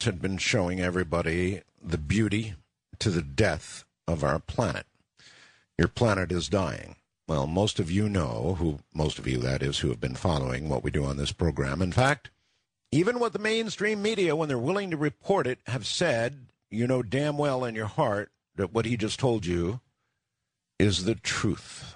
had been showing everybody the beauty to the death of our planet. Your planet is dying. Well, most of you know, most of you, that is, who have been following what we do on this program. In fact, even what the mainstream media, when they're willing to report it, have said, you know damn well in your heart that what he just told you is the truth.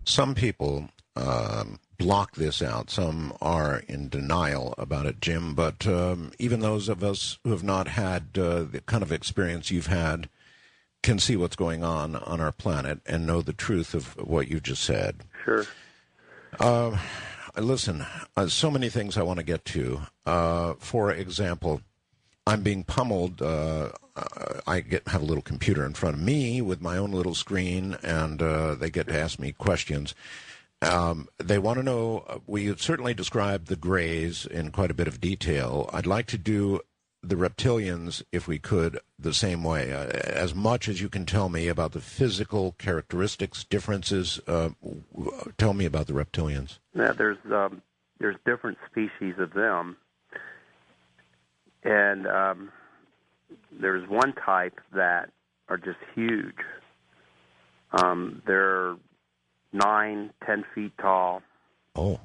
Some people block this out. Some are in denial about it, Jim. But even those of us who have not had the kind of experience you've had can see what's going on our planet and know the truth of what you just said. Sure. Listen, so many things I want to get to. For example, I'm being pummeled. I have a little computer in front of me with my own little screen, and they get to ask me questions. They want to know, we certainly described the Greys in quite a bit of detail. I'd like to do the reptilians, if we could, the same way. As much as you can tell me about the physical characteristics, differences, tell me about the reptilians. Yeah, there's different species of them. And there's one type that are just huge. They're 9, 10 feet tall. Oh.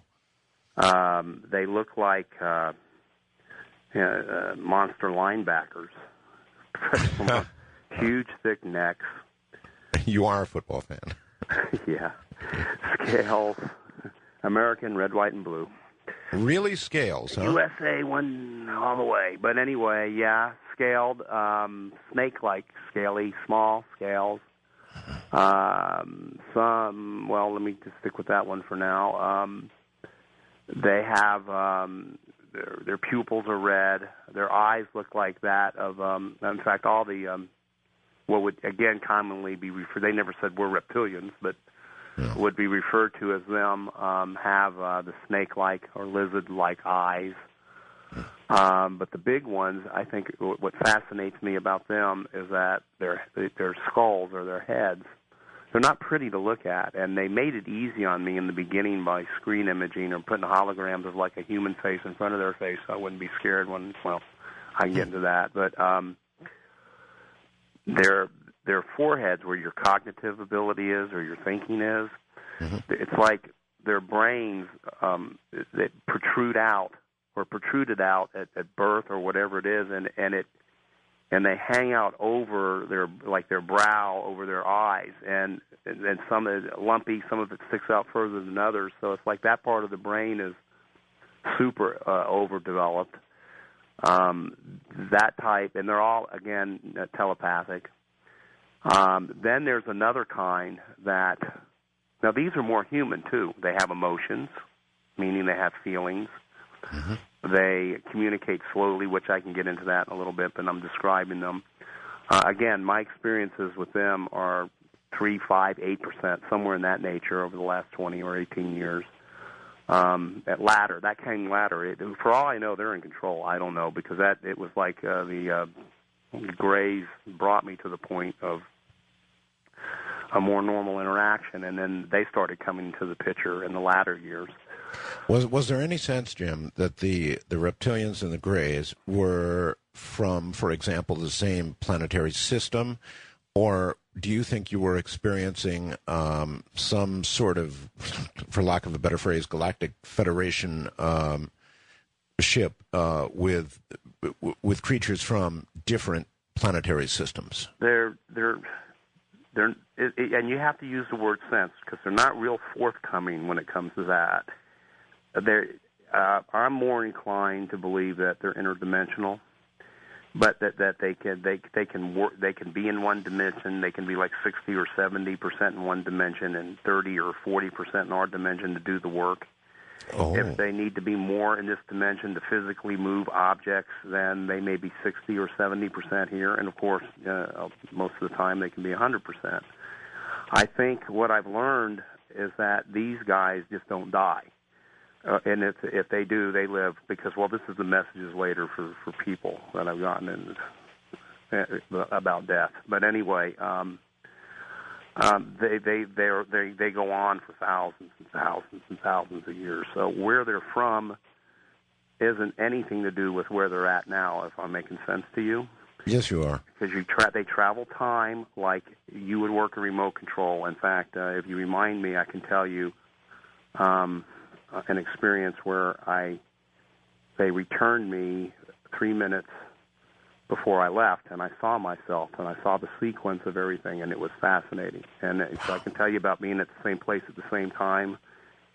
They look like monster linebackers. Huge, thick necks. You are a football fan. Yeah. Scales. American, red, white, and blue. Really, scales, huh? USA won all the way. But anyway, yeah, scaled, snake-like, scaly, small scales. Some, well, let me just stick with that one for now. They have, their pupils are red. Their eyes look like that of, in fact, all the, what would, again, commonly be referred, they never said we're reptilians, but would be referred to as them, have the snake-like or lizard-like eyes. But the big ones, I think what fascinates me about them is that their skulls or their heads, they're not pretty to look at, and they made it easy on me in the beginning by screen imaging or putting holograms of like a human face in front of their face so I wouldn't be scared when, well, I can get into that. But their foreheads, where your cognitive ability is or your thinking is, it's like their brains that protrude out or protruded out at birth or whatever it is, and they hang out over their brow, over their eyes, and some of it lumpy, some of it sticks out further than others. So it's like that part of the brain is super overdeveloped. That type, and they're all again telepathic. Then there's another kind that, now these are more human too. They have emotions, meaning they have feelings. They communicate slowly, which I can get into that in a little bit, but I'm describing them. Again, my experiences with them are 3, 5, 8%, somewhere in that nature over the last 20 or 18 years. That kind of ladder, for all I know, they're in control. I don't know, because it was like the Greys brought me to the point of a more normal interaction, and then they started coming into the picture in the latter years. Was there any sense, Jim, that the reptilians and the Greys were from, for example, the same planetary system, or do you think you were experiencing some sort of, for lack of a better phrase, galactic federation ship with creatures from different planetary systems? They're and you have to use the word sense, because they're not real forthcoming when it comes to that. I'm more inclined to believe that they're interdimensional, but that they can be in one dimension. They can be like 60 or 70% in one dimension and 30 or 40% in our dimension to do the work. Oh. If they need to be more in this dimension to physically move objects, then they may be 60 or 70% here, and of course, most of the time they can be 100%. I think what I've learned is that these guys just don't die. And if they do, they live because, well, this is the messages later for people that I've gotten about death. But anyway, they go on for thousands and thousands and thousands of years. So where they're from isn't anything to do with where they're at now, if I'm making sense to you. Yes, you are. Because they travel time like you would work a remote control. In fact, if you remind me, I can tell you an experience where they returned me 3 minutes before I left, and I saw myself, and I saw the sequence of everything, and it was fascinating. And so I can tell you about being at the same place at the same time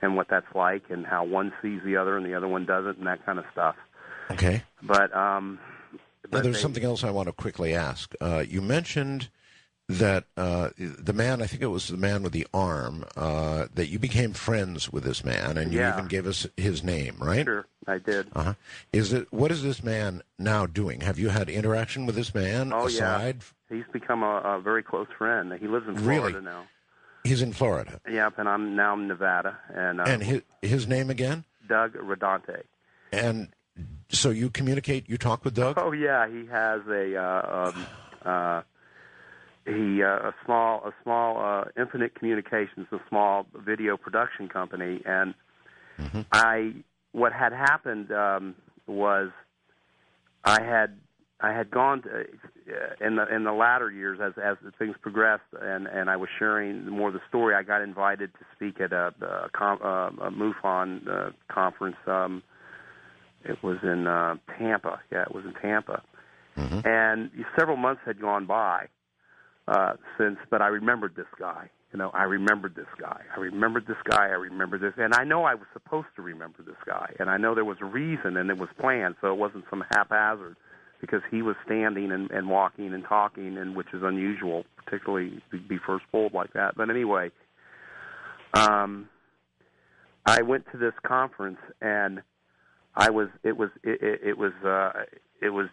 and what that's like and how one sees the other and the other one doesn't and that kind of stuff. Okay. But there's something else I want to quickly ask. You mentioned that the man, I think it was the man with the arm, that you became friends with this man, and you even gave us his name, right? Sure, I did. Uh-huh. What is this man now doing? Have you had interaction with this man? Oh, aside? Yeah. He's become a very close friend. He lives in Florida now. He's in Florida? Yep, and I'm now in Nevada. And his name again? Doug Rodante. And so you communicate, you talk with Doug? Oh, yeah. He has a small Infinite Communications, a small video production company, and what had happened was I had gone to, in the latter years as things progressed, and I was sharing more of the story. I got invited to speak at a MUFON conference. It was in Tampa. Yeah, it was in Tampa, and several months had gone by. But I remembered this guy. I remembered this guy. I remembered this guy. I remembered this. And I know I was supposed to remember this guy. And I know there was a reason, and it was planned, so it wasn't some haphazard, because he was standing and walking and talking, and which is unusual, particularly to be first pulled like that. But anyway, I went to this conference, and it was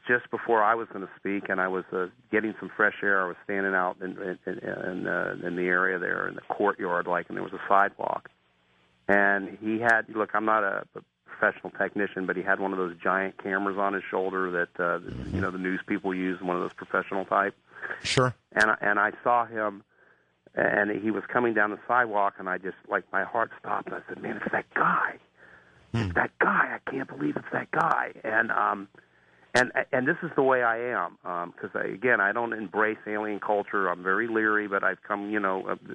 just before I was going to speak, and I was getting some fresh air. I was standing out in the area there in the courtyard, and there was a sidewalk. And he had, look, I'm not a professional technician, but he had one of those giant cameras on his shoulder that the news people use, one of those professional type. Sure. And I saw him, and he was coming down the sidewalk, and I just, my heart stopped. And I said, man, it's that guy. It's that guy. I can't believe it's that guy. And this is the way I am, because I don't embrace alien culture. I'm very leery, but I've come,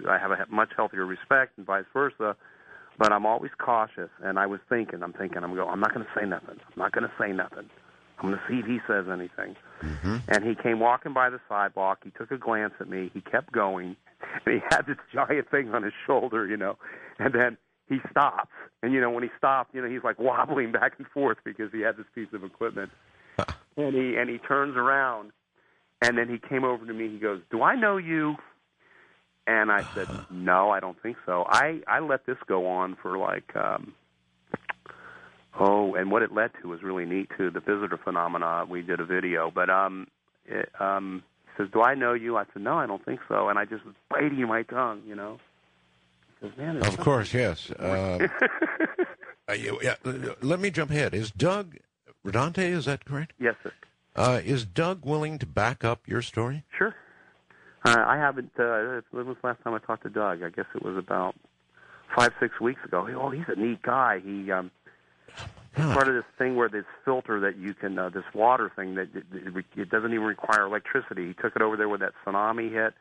I have a much healthier respect, and vice versa. But I'm always cautious. And I'm not going to say nothing. I'm not going to say nothing. I'm going to see if he says anything. And he came walking by the sidewalk. He took a glance at me. He kept going, and he had this giant thing on his shoulder, and then he stops. And when he stopped, he's like wobbling back and forth because he had this piece of equipment. And he turns around, and then he came over to me. He goes, "Do I know you?" And I said, "No, I don't think so." I let this go on for and what it led to was really neat too. The visitor phenomena. We did a video, but he says, "Do I know you?" I said, "No, I don't think so." And I just was biting my tongue, He says, "Man, of course, yes." Let me jump ahead. Is Doug Rodante, is that correct? Yes, sir. Is Doug willing to back up your story? Sure. I haven't. When was the last time I talked to Doug? I guess it was about 5-6 weeks ago. He's a neat guy. He's part of this thing where this filter that you can, this water thing that it doesn't even require electricity. He took it over there when that tsunami hit,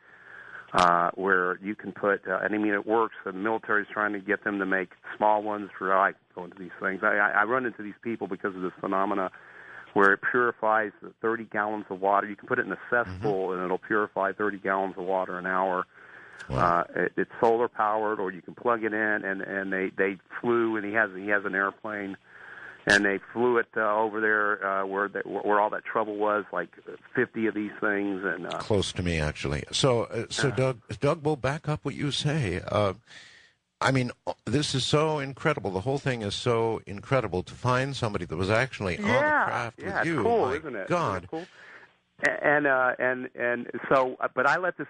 where you can put, it works. The military's trying to get them to make small ones for, I go into these things. I run into these people because of this phenomena where it purifies 30 gallons of water. You can put it in a cesspool, and it'll purify 30 gallons of water an hour. Wow. It's solar powered, or you can plug it in, and they flew, and he has an airplane, and they flew it over there where all that trouble was, 50 of these things. And close to me, actually. So Doug will back up what you say. This is so incredible. The whole thing is so incredible to find somebody that was actually on the craft with you. Cool, My isn't it? God. Isn't it cool? And so, but I let this